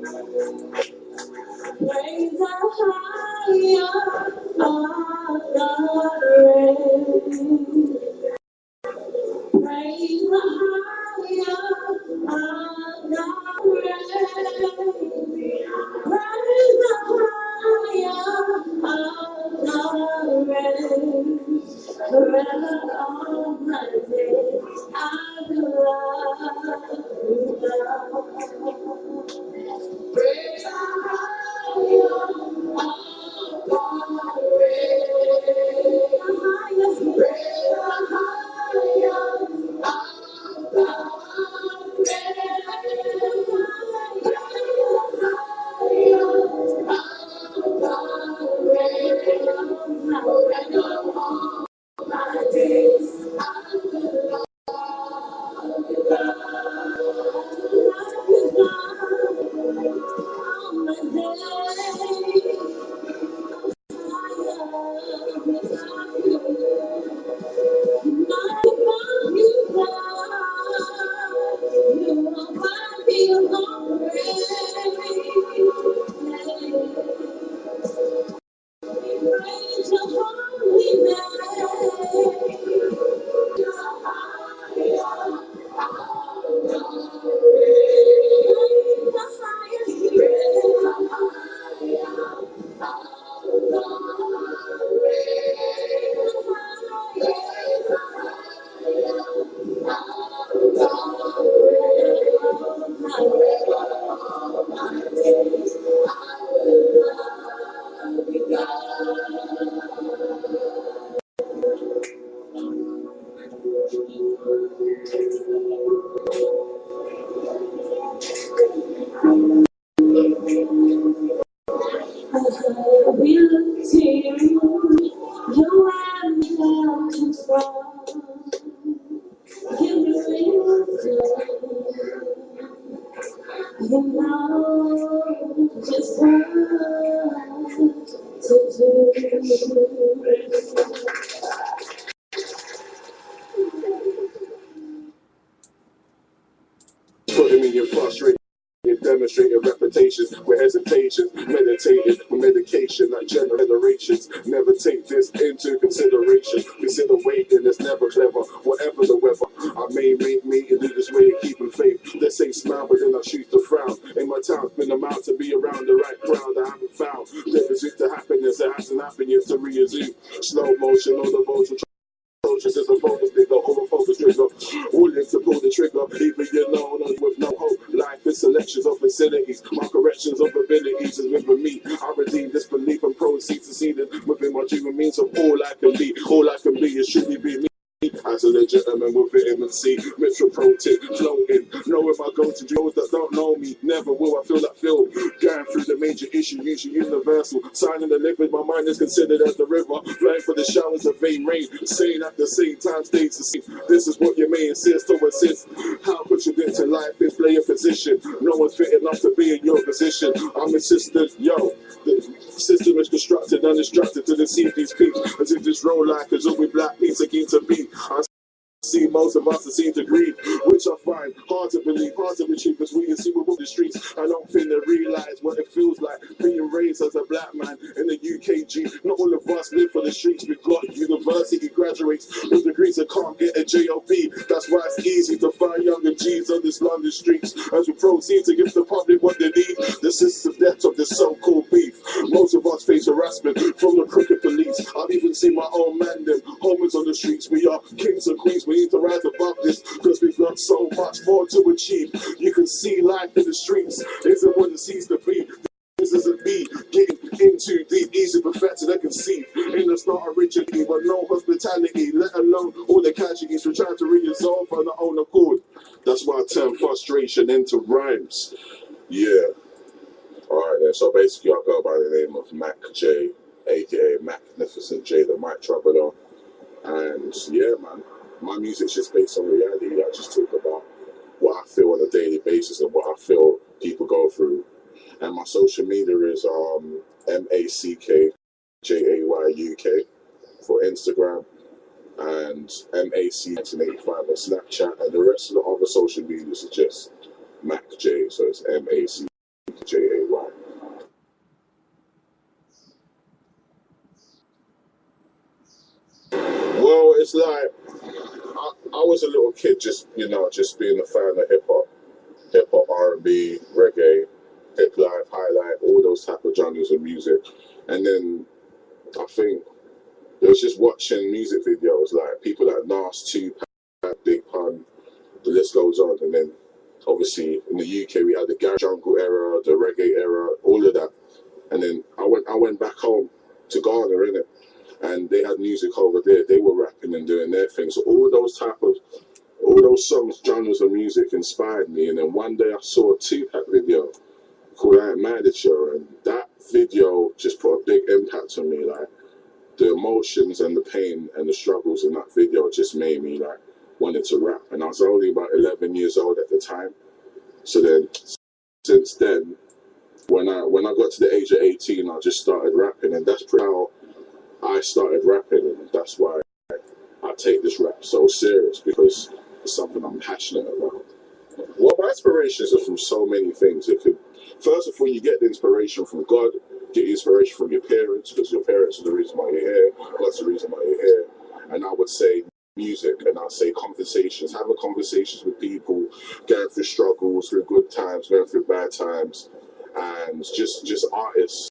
Raise the higher of the rain. Raise the higher of the rain. Raise the higher of the rain. Forever all my days I will love you. Raise the higher of the rain. Raise the higher of the We look to you and love comes from. You know just what to do. Putting me in frustration, demonstrating reputations with hesitation, meditating with medication like generations. Never take this into consideration. Consider waiting, it's never clever. Whatever the weather, I may make me and do this way of keeping faith. They say smile, but then I choose to frown. In my town, been amount to be around the right crowd. I haven't found the pursuit to happiness. It hasn't happened yet to reassume. Slow motion on the motion. As a focus nigga, over focus trigger, willing to pull the trigger, even you know with no hope. Life is selections of facilities, my corrections of abilities is with me. I redeem this belief and proceed succeeding within my human means of all I can be. All I can be is truly be me. As a gentleman with vitamin C, Mitchell Pro-Tip, floating. Knowing my go-to those that don't know me, never will I feel that feel. Going through the major issue, usually universal. Signing the liquid, my mind is considered as the river. Flying for the showers of vain rain, saying at the same time, stays the same. This is what you may insist or assist. How contradicting life is play a position. No one's fit enough to be in your position. I'm insistent, yo. The system is constructed, undistracted to deceive these peeps. As if this road life is all we black needs are keen to be. I see most of us seem to grieve, which I find hard to believe, hard to achieve, because we see we're on the streets. I don't think they realise what it feels like being raised as a black man in the UKG. Not all of us live for the streets. We've got university graduates with degrees that can't get a JOB. That's why it's easy to find younger G's on this London streets. As we proceed to give the public what they need, the senseless depth of this so-called beef. Most of us face harassment from the crooked police. I've even seen my own man them homeless on the streets. We are kings and queens. We need to rise above this because we've got so much more to achieve. You can see life in the streets isn't what it seems to be. This isn't me getting into deep, easy, perfected, I can see. In the start originally, but no hospitality, let alone all the casualties we're trying to resolve on our own accord. That's why I turn frustration into rhymes. Yeah. Alright then, so basically I go by the name of Mac J, aka Magnificent J, the Mic Traveller. And yeah, man, my music's just based on reality. I just talk about what I feel on a daily basis and what I feel people go through. And my social media is MACKJAYUK for Instagram, and MAC1985 on Snapchat, and the rest of the other social medias are just Mac J, so it's MAC. J-A-Y. Well, it's like I was a little kid, just just being a fan of hip hop, R&B, reggae, hip life, high life, all those type of genres of music. And then I think it was just watching music videos like people like Nas, Tupac, Big Pun, the list goes on. And then obviously in the UK we had the garage jungle era, the reggae era, all of that. And then I went back home to Ghana, innit? And they had music over there. They were rapping and doing their thing. So all those songs, genres of music inspired me. And then one day I saw a Tupac video called I Ain't Mad at You, and that video just put a big impact on me. Like the emotions and the pain and the struggles in that video just made me like wanted to rap. And I was only about 11 years old at the time. So then, since then, when I got to the age of 18, I just started rapping, and that's how I started rapping, and that's why I take this rap so serious, because it's something I'm passionate about. Well, my inspirations are from so many things. It could, first of all, you get the inspiration from God, get the inspiration from your parents, because your parents are the reason why you're here, God's the reason why you're here. And I would say music, and I'd say conversations, having conversations with people, going through struggles, through good times, going through bad times, and just artists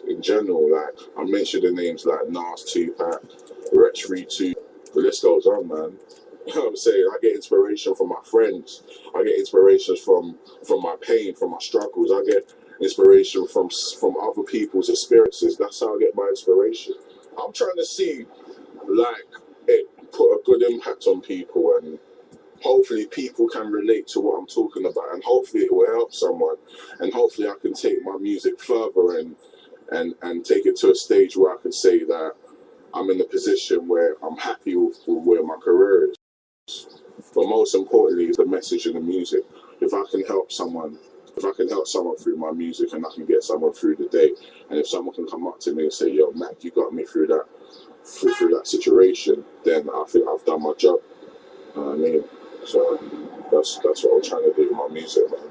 in general. Like I mentioned the names like Nas, Tupac, Wretch Free 2, the list goes on, man. You know what I'm saying? I get inspiration from my friends. I get inspirations from my pain, from my struggles. I get inspiration from other people's experiences. That's how I get my inspiration. I'm trying to see like it put a good impact on people, and hopefully people can relate to what I'm talking about, and hopefully it will help someone, and hopefully I can take my music further and take it to a stage where I can say that I'm in a position where I'm happy with where my career is. But most importantly is the message in the music. If I can help someone, through my music, and I can get someone through the day, and if someone can come up to me and say, "Yo, Mac, you got me through that situation," then I think I've done my job. You know what I mean? So that's what I'm trying to do with my music, man.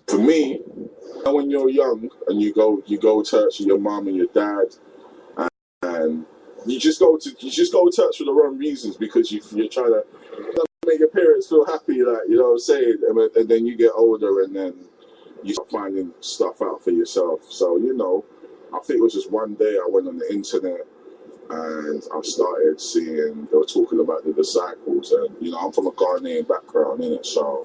For me, when you're young and you go to church with your mum and your dad, and you just go to church for the wrong reasons, because you're trying to make your parents feel happy, like, you know what I'm saying, and then you get older and then you start finding stuff out for yourself. So I think it was just one day I went on the internet and I started seeing they were talking about the disciples, and I'm from a Ghanaian background, innit? So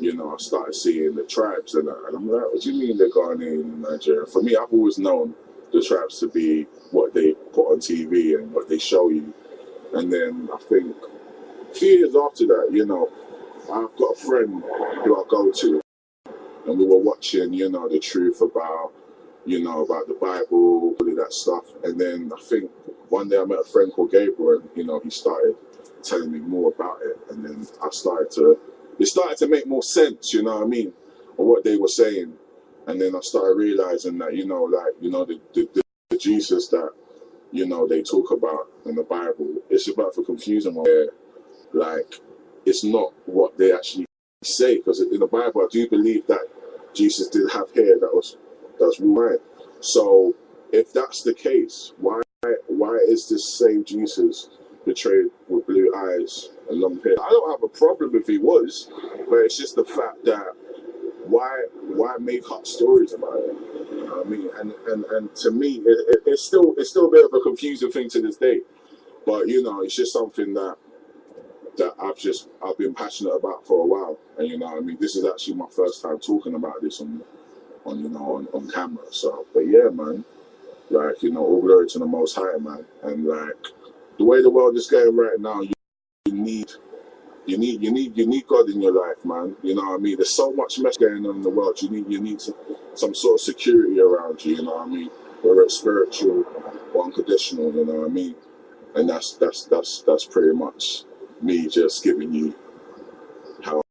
I started seeing the tribes, and I'm like, what do you mean they're Ghanaian in Nigeria? For me, I've always known the tribes to be what they put on TV and what they show you. And then I think a few years after that, I've got a friend who I go to, and we were watching, the truth about, about the Bible, all of that stuff. And then I think one day I met a friend called Gabriel, and, he started telling me more about it. And then it started to make more sense, you know what I mean, of what they were saying. And then I started realizing that, the Jesus that, they talk about in the Bible, it's about the confusing one where, like, it's not what they actually say. Because in the Bible, I do believe that Jesus did have hair that's white. So if that's the case, why is this same Jesus portrayed with blue eyes and long hair? I don't have a problem if he was, but it's just the fact that why make up stories about it? You know what I mean? And to me, it's still a bit of a confusing thing to this day. But it's just something that I've been passionate about for a while. And you know what I mean, this is actually my first time talking about this on camera. So, but yeah, man, like, all glory to the Most High, man. And like the way the world is going right now, you need God in your life, man. You know what I mean? There's so much mess going on in the world. You need some sort of security around you. You know what I mean? Whether it's spiritual or unconditional. You know what I mean? And that's pretty much me just giving you how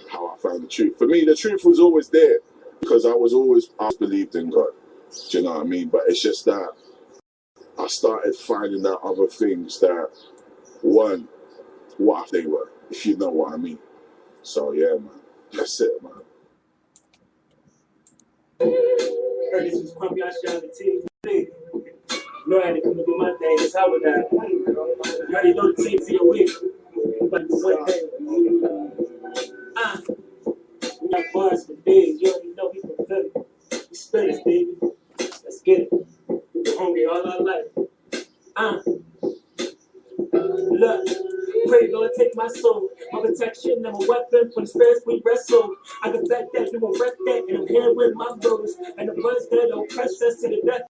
how I found the truth. For me, the truth was always there, because I believed in God. Do you know what I mean? But it's just that I started finding out other things that weren't what they were, if you know what I mean. So yeah, man, that's it, man. This is Kwame Yasha, the team. No, I had to come do my thing. It's how would I? You already know the team's your week. But one thing. We got bars for days. You already know we from Philly. We spin it, baby. Let's get it. We been hungry all our life. Look, pray Lord take my soul, my protection and my weapon for the spirits we wrestle. I can bet that you won't wreck that, and I'm here with my bros and the ones that oppress us to the death.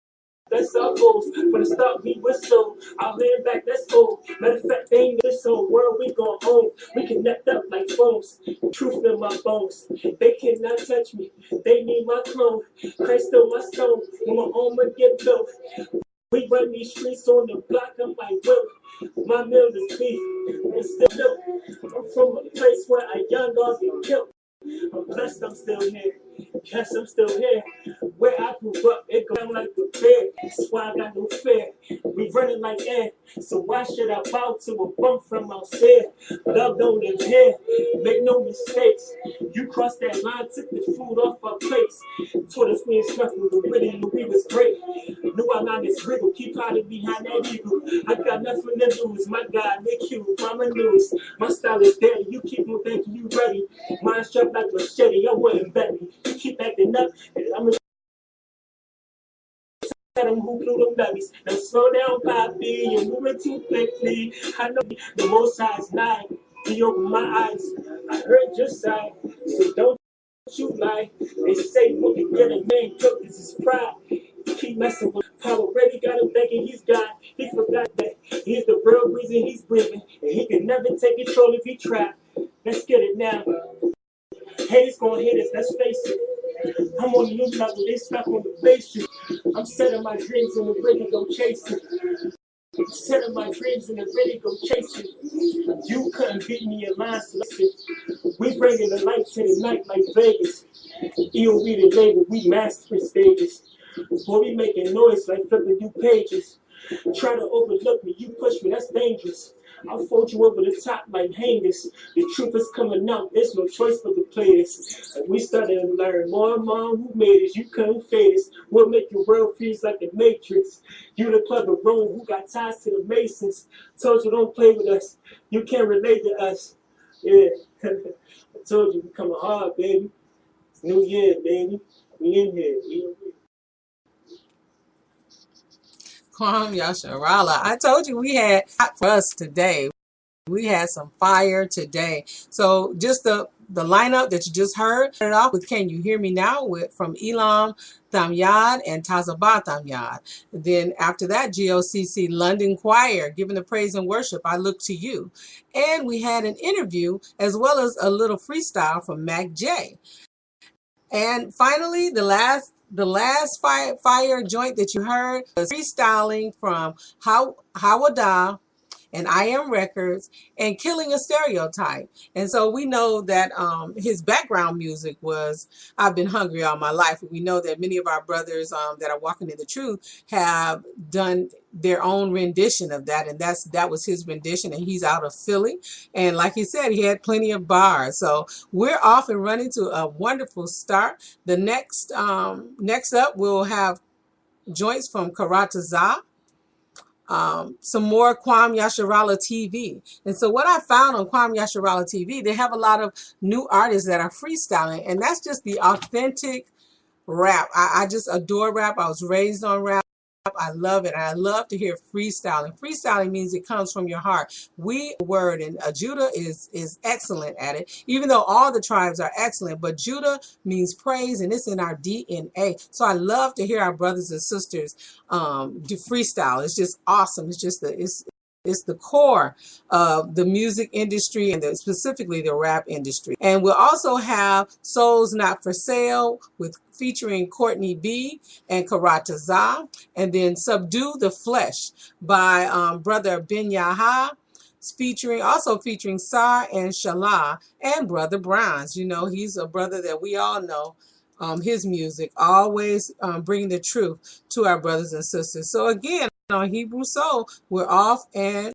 That's our goals. From the start, we whistle. I'll land back, let's go. Matter of fact, they ain't this whole world we gon' own. We connect up like phones. Truth in my bones. They cannot touch me. They need my clone. Christ still my stone. When my armor get built. We run these streets on the block, I'm like, Will. My meal is beef. It's still milk. I'm from a place where a young dog get killed. I'm blessed I'm still here. Yes, I'm still here. Where I grew up, it go down like a bear. That's why I got no fear. We running like air. So why should I bow to a bump from outside? Love don't live here. Make no mistakes. You crossed that line, took the food off our plates. Told us we ain't nothing, but really knew we was great. Knew our line is wriggle. Keep hiding behind that eagle. I got nothing to lose. My God, make you mama news. My style is dead. You keep on thinking you ready. Mine sharp like machete. I wouldn't bet me. You keep acting up. I'm gonna tell them who blew them babies. Now slow down, Poppy. You're moving too quickly. I know the most size nine. You open my eyes. I heard your side. So don't you lie. They say we can get a man killed. This is pride. Keep messing with power. Already got him thinking he's God. He forgot that he's the real reason he's breathing. And he can never take control if he tried. Let's get it now. Haters gonna hate us, let's face it. I'm on the new level, they stuck on the basics. I'm setting my dreams and I'm ready to go chasing. I'm setting my dreams and I'm ready to go chasing. You couldn't beat me in line, so listen. We bringing the light to the night like Vegas. EOB the label, we mastering stages. Boy, we making noise like flipping new pages. Try to overlook me, you push me, that's dangerous. I'll fold you over the top like hangers. The truth is coming out, there's no choice for the players. And we started to learn more and more who made us. You couldn't fade us. We'll make your world freeze like the Matrix. You the clever Rome who got ties to the Masons. Told you don't play with us. You can't relate to us. Yeah. I told you we coming hard, baby. It's New Year, baby. We in here. We in here. Kwame Yasharala. I told you we had hot for us today. We had some fire today. So just the lineup that you just heard, started off with Can You Hear Me Now with from Elam Thamyad and Tazaba Thamyad. Then after that, GOCC London Choir, giving the praise and worship, I Look to You. And we had an interview as well as a little freestyle from Mac J. And finally, the last fire joint that you heard was freestyling from Hawada and I Am Records and Killing a Stereotype. And so we know that his background music was I've Been Hungry All My Life. We know that many of our brothers that are walking in the truth have done their own rendition of that, and that was his rendition, and he's out of Philly. And like he said, he had plenty of bars. So we're off and running to a wonderful start. The next up, we'll have joints from Karataza. Some more Kwame Yasharala TV. And so what I found on Kwame Yasharala TV, they have a lot of new artists that are freestyling, and that's just the authentic rap. I just adore rap. I was raised on rap. I love it. And I love to hear freestyling. Freestyling means it comes from your heart. We word, and Judah is excellent at it, even though all the tribes are excellent, but Judah means praise, and it's in our DNA. So I love to hear our brothers and sisters do freestyle. It's just awesome. It's just it's the core of the music industry and specifically the rap industry. And we'll also have Souls Not For Sale featuring Courtney B and Karataza, and then Subdue the Flesh by Brother Ben Yaha, also featuring Sar and Shala and Brother Browns. You know, he's a brother that we all know. His music always bringing the truth to our brothers and sisters. So again, on Hebrew Soul, we're off and